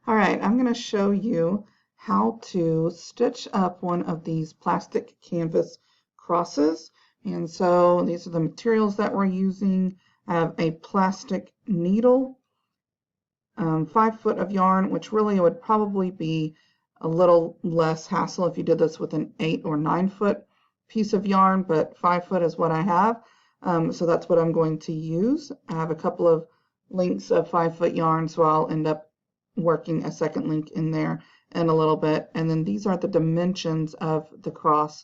All right, I'm going to show you how to stitch up one of these plastic canvas crosses. And so these are the materials that we're using. I have a plastic needle, 5 foot of yarn, which really would probably be a little less hassle if you did this with an 8 or 9 foot piece of yarn, but 5 foot is what I have. So that's what I'm going to use. I have a couple of lengths of 5 foot yarn, so I'll end up working a second link in there in a little bit. And then these are the dimensions of the cross,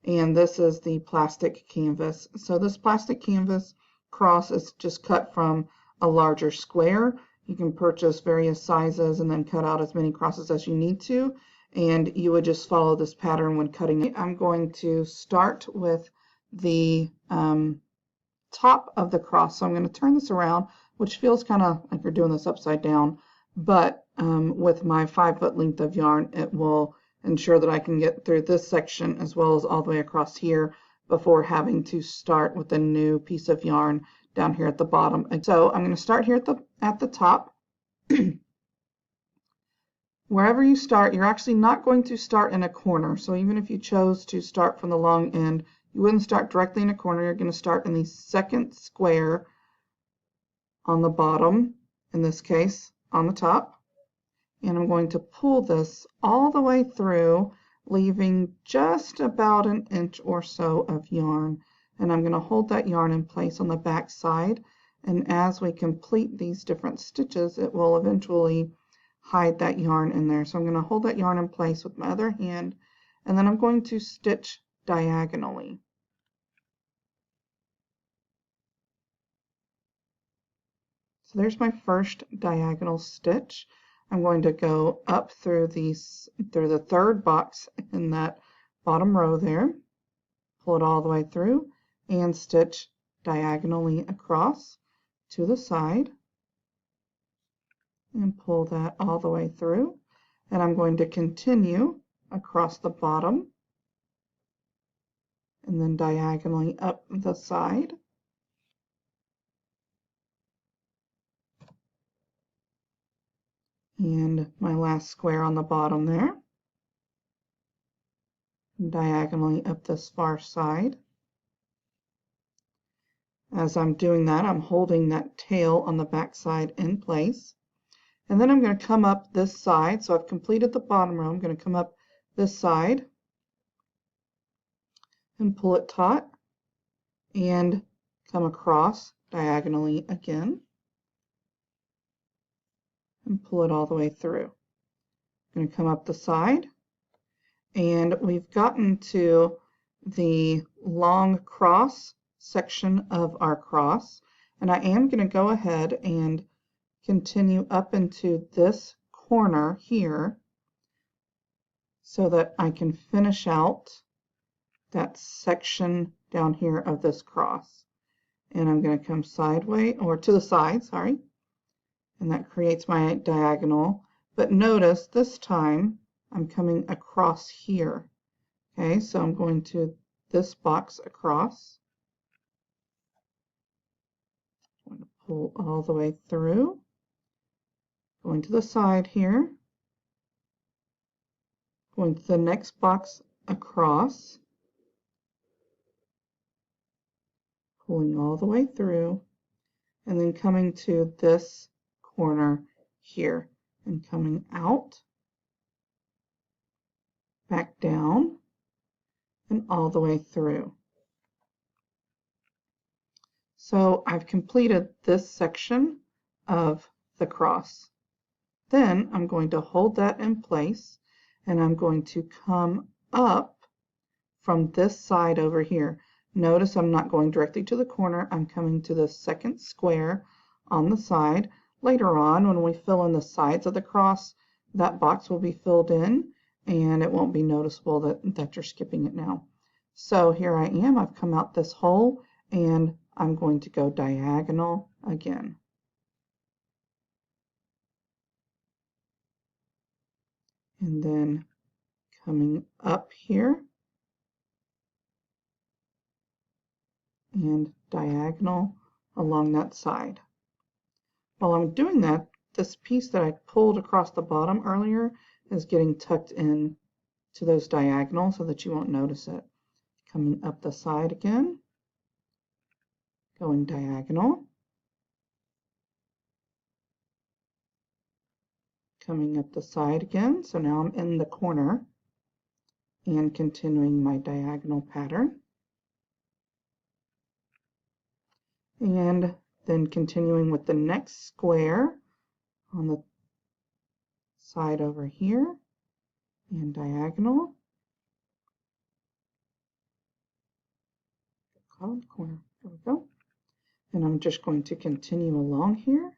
and this is the plastic canvas. So this plastic canvas cross is just cut from a larger square. You can purchase various sizes and then cut out as many crosses as you need to, and you would just follow this pattern when cutting it. I'm going to start with the top of the cross. So I'm going to turn this around, which feels kind of like you're doing this upside down, but with my 5 foot length of yarn, it will ensure that I can get through this section as well as all the way across here before having to start with a new piece of yarn down here at the bottom. And so I'm going to start here at the top. Wherever you start, you're actually not going to start in a corner. So even if you chose to start from the long end, you wouldn't start directly in a corner. You're going to start in the second square on the bottom, in this case on the top, and I'm going to pull this all the way through, leaving just about an inch or so of yarn, and I'm going to hold that yarn in place on the back side, and as we complete these different stitches, it will eventually hide that yarn in there. So I'm going to hold that yarn in place with my other hand, and then I'm going to stitch diagonally. So there's my first diagonal stitch. I'm going to go up through the third box in that bottom row there, pull it all the way through, and stitch diagonally across to the side, and pull that all the way through. And I'm going to continue across the bottom, and then diagonally up the side. And my last square on the bottom there, diagonally up this far side. As I'm doing that, I'm holding that tail on the back side in place, and then I'm going to come up this side. So I've completed the bottom row. I'm going to come up this side and pull it taut and come across diagonally again and pull it all the way through. I'm going to come up the side, and we've gotten to the long cross section of our cross, and I am going to go ahead and continue up into this corner here so that I can finish out that section down here of this cross. And I'm going to come sideways, or to the side, sorry, and that creates my diagonal. But notice this time I'm coming across here. Okay, so I'm going to this box across. I'm going to pull all the way through, going to the side here, going to the next box across, pulling all the way through, and then coming to this corner here and coming out, back down, and all the way through. So I've completed this section of the cross. Then I'm going to hold that in place, and I'm going to come up from this side over here. Notice I'm not going directly to the corner. I'm coming to the second square on the side. Later on, when we fill in the sides of the cross, that box will be filled in, and it won't be noticeable that you're skipping it now. So here I am. I've come out this hole, and I'm going to go diagonal again. And then coming up here and diagonal along that side. While I'm doing that, this piece that I pulled across the bottom earlier is getting tucked in to those diagonals so that you won't notice it. Coming up the side again, going diagonal, coming up the side again, so now I'm in the corner, and continuing my diagonal pattern. And then continuing with the next square on the side over here, and diagonal. Caught in the corner. There we go. And I'm just going to continue along here,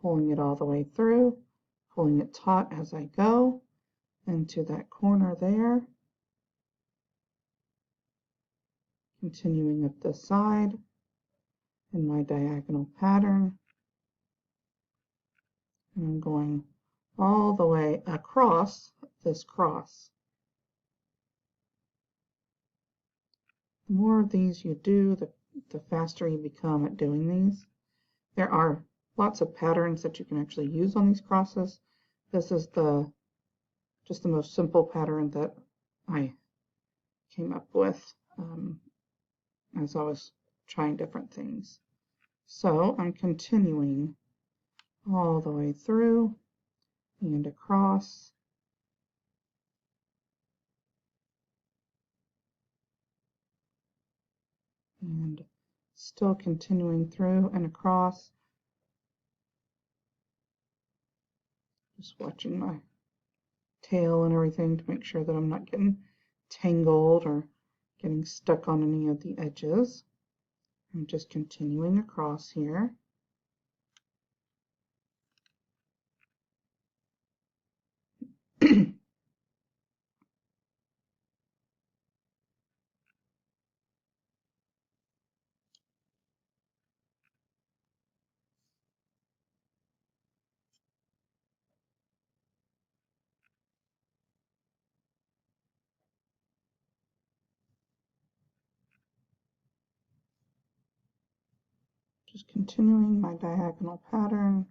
pulling it all the way through, pulling it taut as I go into that corner there. Continuing up the side in my diagonal pattern. And I'm going all the way across this cross. The more of these you do, the faster you become at doing these. There are lots of patterns that you can actually use on these crosses. This is just the most simple pattern that I came up with as I was trying different things. So I'm continuing all the way through and across. And still continuing through and across. Just watching my tail and everything to make sure that I'm not getting tangled or getting stuck on any of the edges. I'm just continuing across here. Just continuing my diagonal pattern.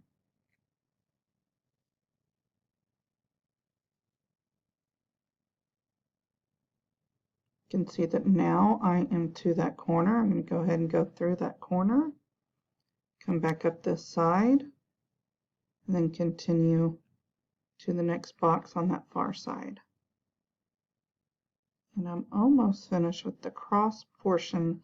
You can see that now I am to that corner. I'm going to go ahead and go through that corner, come back up this side, and then continue to the next box on that far side. And I'm almost finished with the cross portion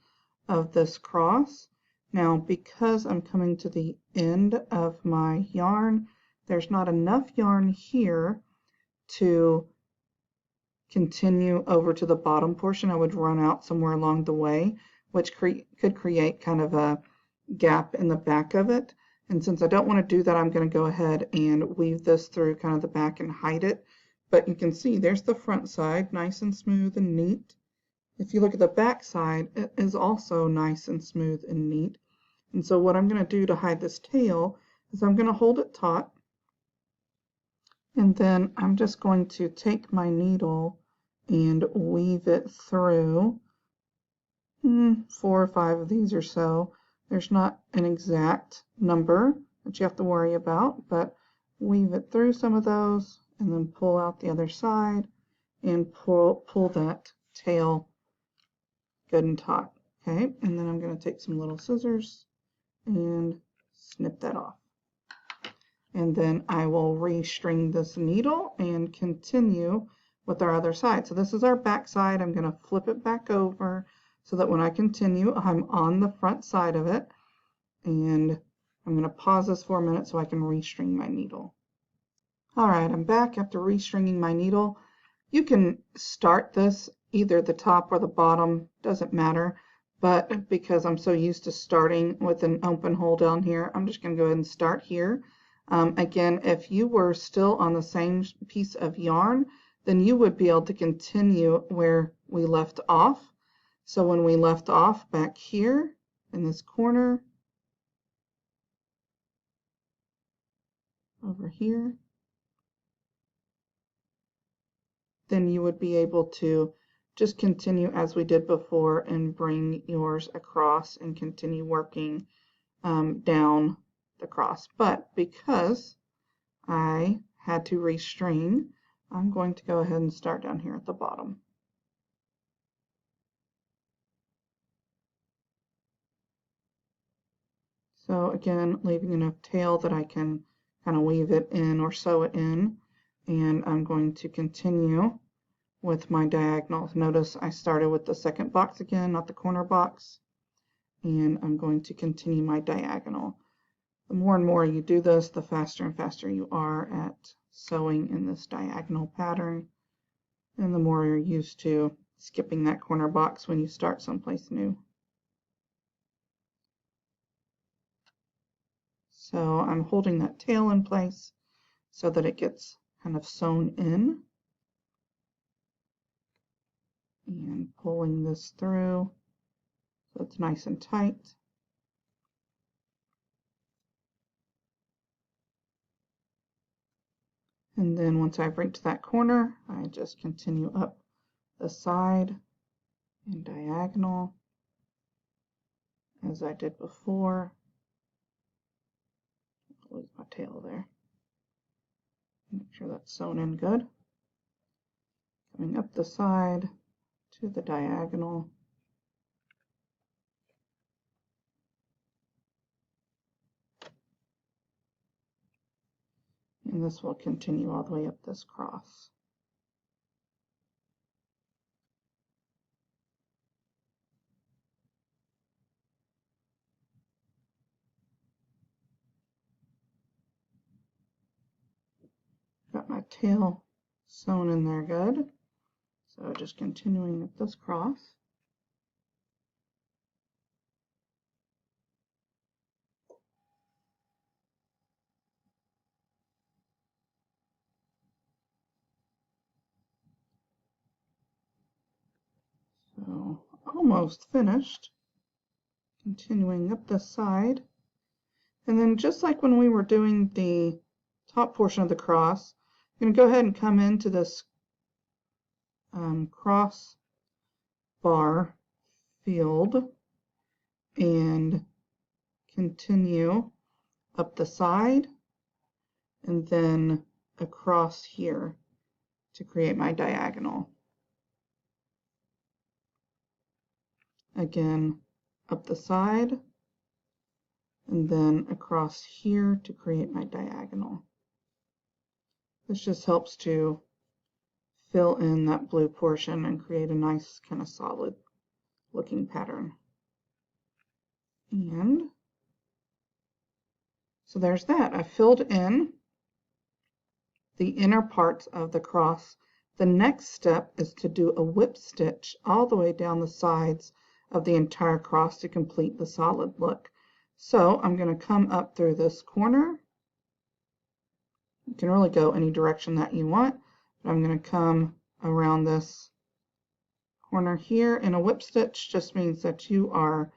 of this cross. Now, because I'm coming to the end of my yarn, there's not enough yarn here to continue over to the bottom portion. I would run out somewhere along the way, which could create kind of a gap in the back of it. And since I don't want to do that, I'm going to go ahead and weave this through kind of the back and hide it. But you can see there's the front side, nice and smooth and neat. If you look at the back side, it is also nice and smooth and neat. And so what I'm going to do to hide this tail is I'm going to hold it taut, and then I'm just going to take my needle and weave it through 4 or 5 of these or so. There's not an exact number that you have to worry about, but weave it through some of those and then pull out the other side and pull that tail good and taut. Okay, and then I'm going to take some little scissors and snip that off. And then I will restring this needle and continue with our other side. So this is our back side. I'm going to flip it back over so that when I continue, I'm on the front side of it. And I'm going to pause this for a minute so I can restring my needle. All right, I'm back after restringing my needle. You can start this either the top or the bottom, doesn't matter. But because I'm so used to starting with an open hole down here, I'm just going to go ahead and start here. Again, if you were still on the same piece of yarn, then you would be able to continue where we left off. So when we left off back here in this corner, over here, then you would be able to just continue as we did before and bring yours across and continue working down the cross. But because I had to restring, I'm going to go ahead and start down here at the bottom. So again, leaving enough tail that I can kind of weave it in or sew it in. And I'm going to continue with my diagonal. Notice I started with the second box again, not the corner box. And I'm going to continue my diagonal. The more and more you do this, the faster and faster you are at sewing in this diagonal pattern. And the more you're used to skipping that corner box when you start someplace new. So I'm holding that tail in place so that it gets kind of sewn in. And pulling this through so it's nice and tight. And then once I've reached that corner, I just continue up the side and diagonal as I did before. Lose my tail there. Make sure that's sewn in good. Coming up the side to the diagonal. And this will continue all the way up this cross. Got my tail sewn in there good. So just continuing up this cross. So almost finished. Continuing up this side. And then just like when we were doing the top portion of the cross, I'm going to go ahead and come into this cross bar field and continue up the side and then across here to create my diagonal. Again, up the side and then across here to create my diagonal. This just helps to fill in that blue portion and create a nice kind of solid looking pattern. And so there's that. I filled in the inner parts of the cross. The next step is to do a whip stitch all the way down the sides of the entire cross to complete the solid look. So I'm going to come up through this corner. You can really go any direction that you want, but I'm going to come around this corner here, and a whip stitch just means that you are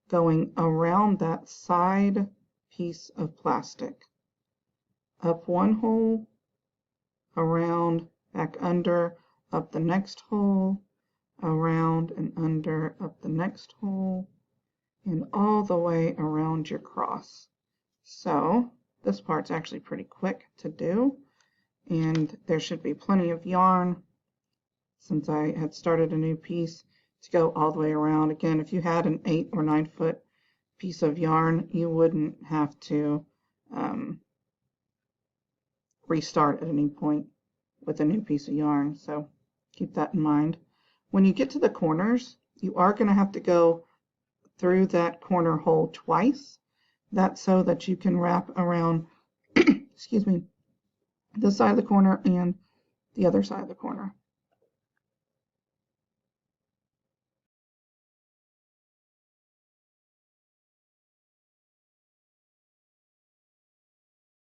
going around that side piece of plastic. Up one hole, around, back under, up the next hole, around and under, up the next hole, and all the way around your cross. So this part's actually pretty quick to do, and there should be plenty of yarn since I had started a new piece to go all the way around. Again, if you had an 8 or 9 foot piece of yarn, you wouldn't have to restart at any point with a new piece of yarn, so keep that in mind. When you get to the corners, you are going to have to go through that corner hole twice. That's so that you can wrap around excuse me, this side of the corner and the other side of the corner.